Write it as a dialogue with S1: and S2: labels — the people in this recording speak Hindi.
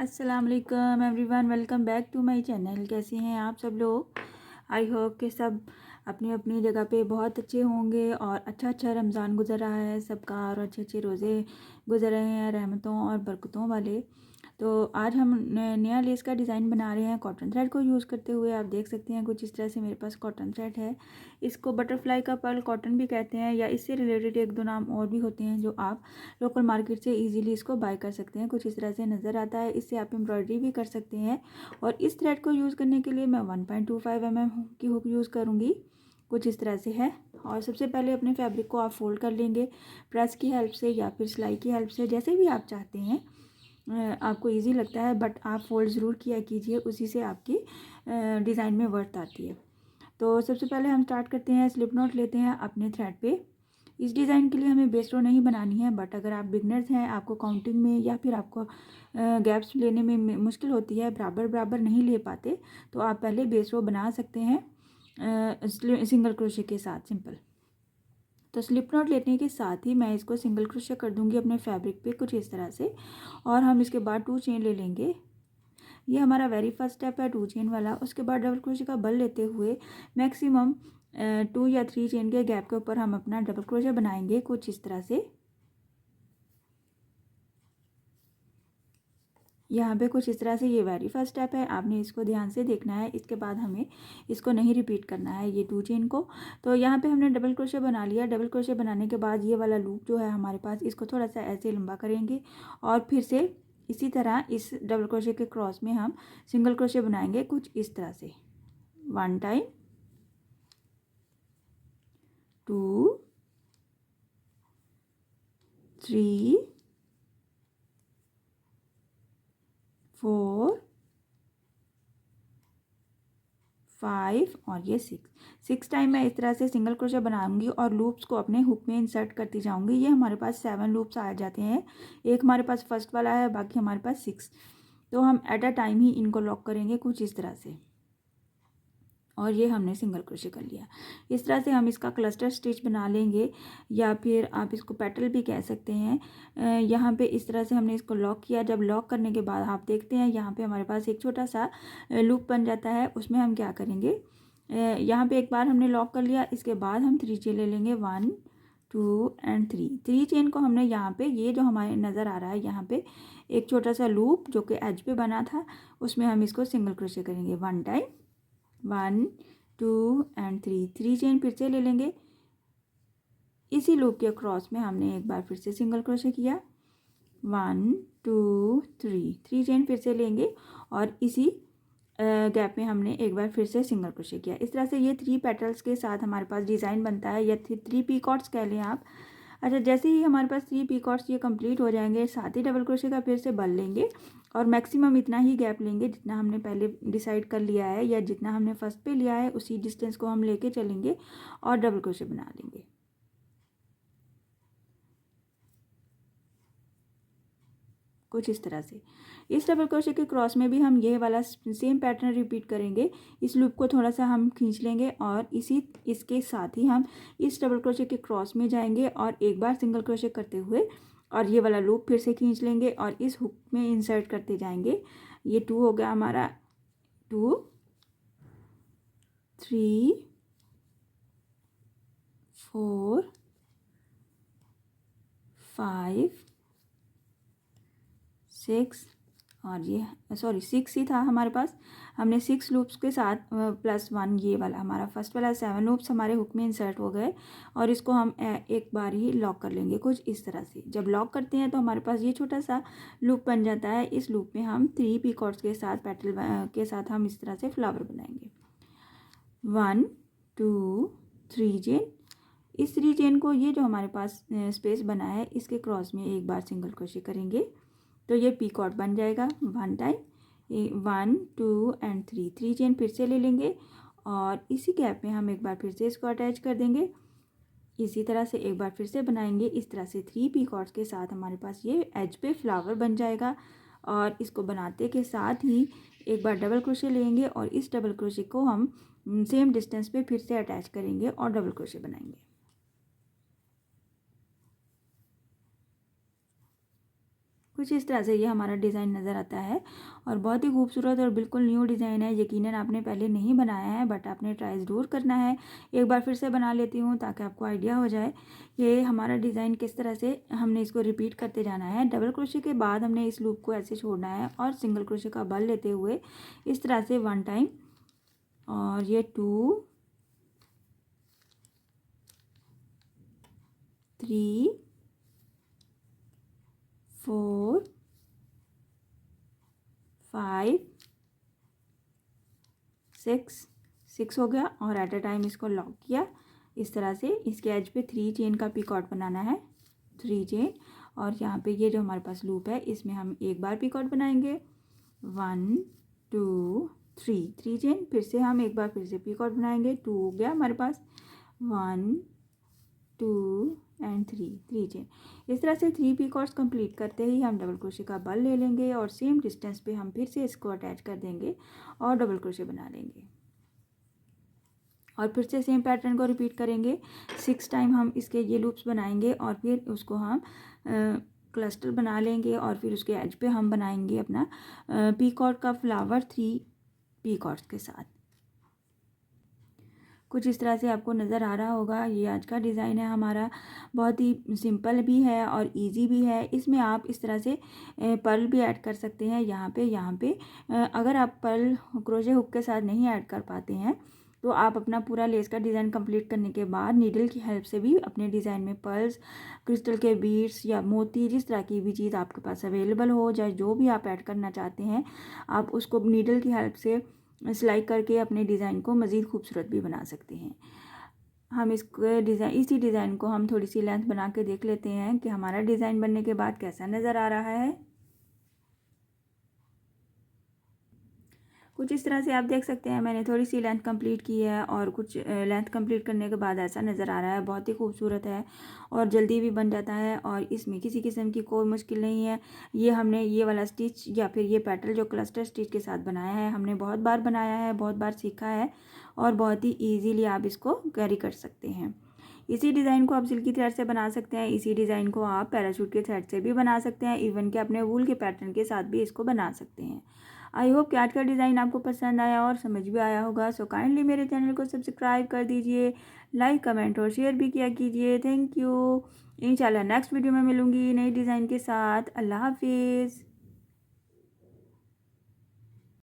S1: अस्सलाम वालेकुम everyone, welcome back to my channel. कैसे हैं आप सब लोग? आई होप कि सब अपनी अपनी जगह पे बहुत अच्छे होंगे और अच्छा रमज़ान गुजर रहा है सबका और अच्छे रोज़े गुजर रहे हैं रहमतों और बरकतों वाले। तो आज हम नया लेस का डिज़ाइन बना रहे हैं कॉटन थ्रेड को यूज़ करते हुए। आप देख सकते हैं कुछ इस तरह से मेरे पास कॉटन थ्रेड है। इसको बटरफ्लाई का पर्ल कॉटन भी कहते हैं या इससे रिलेटेड एक दो नाम और भी होते हैं जो आप लोकल मार्केट से इजीली इसको बाय कर सकते हैं। कुछ इस तरह से नज़र आता है। इससे आप एम्ब्रॉयडरी भी कर सकते हैं। और इस थ्रेड को यूज़ करने के लिए मैं 1.25 mm की हुक यूज़ करूँगी। कुछ इस तरह से है। और सबसे पहले अपने फैब्रिक को आप फोल्ड कर लेंगे प्रेस की हेल्प से या फिर सिलाई की हेल्प से, जैसे भी आप चाहते हैं, आपको इजी लगता है, बट आप फोल्ड ज़रूर किया कीजिए, उसी से आपकी डिज़ाइन में वर्थ आती है। तो सबसे पहले हम स्टार्ट करते हैं, स्लिप नॉट लेते हैं अपने थ्रेड पे। इस डिज़ाइन के लिए हमें बेस रो नहीं बनानी है, बट अगर आप बिगनर्स हैं, आपको काउंटिंग में या फिर आपको गैप्स लेने में मुश्किल होती है, बराबर नहीं ले पाते, तो आप पहले बेस रो बना सकते हैं सिंगल क्रोशे के साथ सिंपल। तो स्लिप नॉट लेने के साथ ही मैं इसको सिंगल क्रोशे कर दूंगी अपने फैब्रिक पे कुछ इस तरह से। और हम इसके बाद 2 चेन ले लेंगे। ये हमारा वेरी फर्स्ट स्टेप है 2 चेन वाला। उसके बाद डबल क्रोशे का बल लेते हुए मैक्सिमम 2 या 3 चेन के गैप के ऊपर हम अपना डबल क्रोशे बनाएंगे कुछ इस तरह से। यहाँ पे कुछ इस तरह से ये वेरी फर्स्ट स्टेप है, आपने इसको ध्यान से देखना है। इसके बाद हमें इसको नहीं रिपीट करना है ये 2 चेन को। तो यहाँ पे हमने डबल क्रोशे बना लिया। डबल क्रोशे बनाने के बाद ये वाला लूप जो है हमारे पास, इसको थोड़ा सा ऐसे लंबा करेंगे और फिर से इसी तरह इस डबल क्रोशे के क्रॉस में हम सिंगल क्रोशे बनाएंगे कुछ इस तरह से। 1 टाइम, 2, 3, 4, 5 और ये 6 टाइम मैं इस तरह से सिंगल क्रोशे बनाऊंगी और लूप्स को अपने हुक में इंसर्ट करती जाऊंगी। ये हमारे पास 7 लूप्स आ जाते हैं। एक हमारे पास फर्स्ट वाला है, बाकी हमारे पास 6। तो हम एट अ टाइम ही इनको लॉक करेंगे कुछ इस तरह से। और ये हमने सिंगल क्रोशे कर लिया। इस तरह से हम इसका क्लस्टर स्टिच बना लेंगे या फिर आप इसको पेटल भी कह सकते हैं। यहाँ पे इस तरह से हमने इसको लॉक किया। जब लॉक करने के बाद आप देखते हैं यहाँ पे हमारे पास एक छोटा सा लूप बन जाता है। उसमें हम क्या करेंगे, यहाँ पे एक बार हमने लॉक कर लिया, इसके बाद हम 3 चेन ले लेंगे, 1, 2 एंड 3 चेन को हमने यहाँ पे, ये जो हमारे नज़र आ रहा है यहाँ पे एक छोटा सा लूप जो कि एज पे बना था, उसमें हम इसको सिंगल क्रोशे करेंगे 1 टाइम, 1, 2 एंड 3 चेन फिर से ले लेंगे। इसी लूप के क्रॉस में हमने एक बार फिर से सिंगल क्रोशे किया, 1, 2, 3 चेन फिर से लेंगे और इसी गैप में हमने एक बार फिर से सिंगल क्रोशे किया। इस तरह से ये 3 पेटल्स के साथ हमारे पास डिज़ाइन बनता है, या 3 पीकॉट्स कह लें आप। अच्छा, जैसे ही हमारे पास 3 पीकॉट्स ये कंप्लीट हो जाएंगे, साथ ही डबल क्रोशे का फिर से बल लेंगे और मैक्सिमम इतना ही गैप लेंगे जितना हमने पहले डिसाइड कर लिया है, या जितना हमने फर्स्ट पे लिया है उसी डिस्टेंस को हम लेके चलेंगे और डबल क्रोशे बना लेंगे कुछ इस तरह से। इस डबल क्रोशे के क्रॉस में भी हम ये वाला सेम पैटर्न रिपीट करेंगे। इस लूप को थोड़ा सा हम खींच लेंगे और इसके साथ ही हम इस डबल क्रोशे के क्रॉस में जाएंगे और एक बार सिंगल क्रोशे करते हुए और ये वाला लूप फिर से खींच लेंगे और इस हुक में इंसर्ट करते जाएंगे। ये 2 हो गया हमारा, 2, 3, 4, 5, 6 और ये सॉरी 6 ही था हमारे पास। हमने 6 लूप्स के साथ +1 ये वाला हमारा फर्स्ट वाला 7 लूप्स हमारे हुक में इंसर्ट हो गए और इसको हम एक बार ही लॉक कर लेंगे कुछ इस तरह से। जब लॉक करते हैं तो हमारे पास ये छोटा सा लूप बन जाता है। इस लूप में हम 3 पीकॉट्स के साथ पेटल के साथ हम इस तरह से फ्लावर बनाएंगे। 1, 2, 3 चेन। इस 3 चेन को, ये जो हमारे पास स्पेस बना है, इसके क्रॉस में एक बार सिंगल क्रोशे करेंगे तो ये पीकॉट बन जाएगा। 1 टाइम, 1, 2 एंड 3 चेन फिर से ले लेंगे और इसी गैप में हम एक बार फिर से इसको अटैच कर देंगे। इसी तरह से एक बार फिर से बनाएंगे। इस तरह से 3 पीकॉट्स के साथ हमारे पास ये एज पे फ्लावर बन जाएगा। और इसको बनाते के साथ ही एक बार डबल क्रोशे लेंगे और इस डबल क्रोशे को हम सेम डिस्टेंस पे फिर से अटैच करेंगे और डबल क्रोशे बनाएंगे। कुछ इस तरह से ये हमारा डिज़ाइन नज़र आता है और बहुत ही खूबसूरत और बिल्कुल न्यू डिज़ाइन है। यकीनन आपने पहले नहीं बनाया है बट आपने ट्राई ज़रूर करना है। एक बार फिर से बना लेती हूँ ताकि आपको आइडिया हो जाए ये हमारा डिज़ाइन किस तरह से हमने इसको रिपीट करते जाना है। डबल क्रोशे के बाद हमने इस लूप को ऐसे छोड़ना है और सिंगल क्रोशे का बल लेते हुए इस तरह से 1 टाइम और ये 2 3 4 5 6 हो गया और एट अ टाइम इसको लॉक किया। इस तरह से इसके एज पे 3 चेन का पिकॉट बनाना है, 3 चेन। और यहाँ पे ये जो हमारे पास लूप है इसमें हम एक बार पिकॉट बनाएंगे, 1 2 3 चेन। फिर से हम एक बार फिर से पिकॉट बनाएंगे, 2 हो गया हमारे पास, 1 2 एंड 3 चेन। इस तरह से 3 पिकॉट्स कंप्लीट करते ही हम डबल क्रोशे का बल ले लेंगे और सेम डिस्टेंस पे हम फिर से इसको अटैच कर देंगे और डबल क्रोशे बना लेंगे और फिर से सेम पैटर्न को रिपीट करेंगे। 6 टाइम हम इसके ये लूप्स बनाएंगे और फिर उसको हम क्लस्टर बना लेंगे और फिर उसके एज पे हम बनाएंगे अपना पीकॉट का फ्लावर 3 पीकॉट्स के साथ। कुछ इस तरह से आपको नज़र आ रहा होगा। ये आज का डिज़ाइन है हमारा, बहुत ही सिंपल भी है और इजी भी है। इसमें आप इस तरह से पर्ल भी ऐड कर सकते हैं। यहाँ पे अगर आप पर्ल क्रोशे हुक के साथ नहीं ऐड कर पाते हैं तो आप अपना पूरा लेस का डिज़ाइन कंप्लीट करने के बाद नीडल की हेल्प से भी अपने डिज़ाइन में पर्ल्स, क्रिस्टल के बीड्स या मोती, जिस तरह की भी चीज़ आपके पास अवेलेबल हो, चाहे जो भी आप ऐड करना चाहते हैं, आप उसको नीडल की हेल्प से सिलाई करके अपने डिज़ाइन को मज़ीद खूबसूरत भी बना सकते हैं। हम इसी डिज़ाइन को हम थोड़ी सी लेंथ बना के देख लेते हैं कि हमारा डिज़ाइन बनने के बाद कैसा नज़र आ रहा है। कुछ इस तरह से आप देख सकते हैं मैंने थोड़ी सी लेंथ कंप्लीट की है और कुछ लेंथ कंप्लीट करने के बाद ऐसा नज़र आ रहा है। बहुत ही खूबसूरत है और जल्दी भी बन जाता है और इसमें किसी किस्म की कोई मुश्किल नहीं है। ये हमने ये वाला स्टिच या फिर ये पैटर्न जो क्लस्टर स्टिच के साथ बनाया है, हमने बहुत बार बनाया है, बहुत बार सीखा है और बहुत ही ईजीली आप इसको कैरी कर सकते हैं। इसी डिज़ाइन को आप सिल्की थ्रेड से बना सकते हैं। इसी डिज़ाइन को आप पैराशूट के थ्रेड से भी बना सकते हैं। इवन कि अपने वूल के पैटर्न के साथ भी इसको बना सकते हैं। आई होप कि आज का डिज़ाइन आपको पसंद आया और समझ भी आया होगा। सो काइंडली मेरे चैनल को सब्सक्राइब कर दीजिए, लाइक कमेंट और शेयर भी किया कीजिए। Thank you. इंशाल्लाह नेक्स्ट वीडियो में मिलूँगी नई डिज़ाइन के साथ। अल्लाह हाफिज़।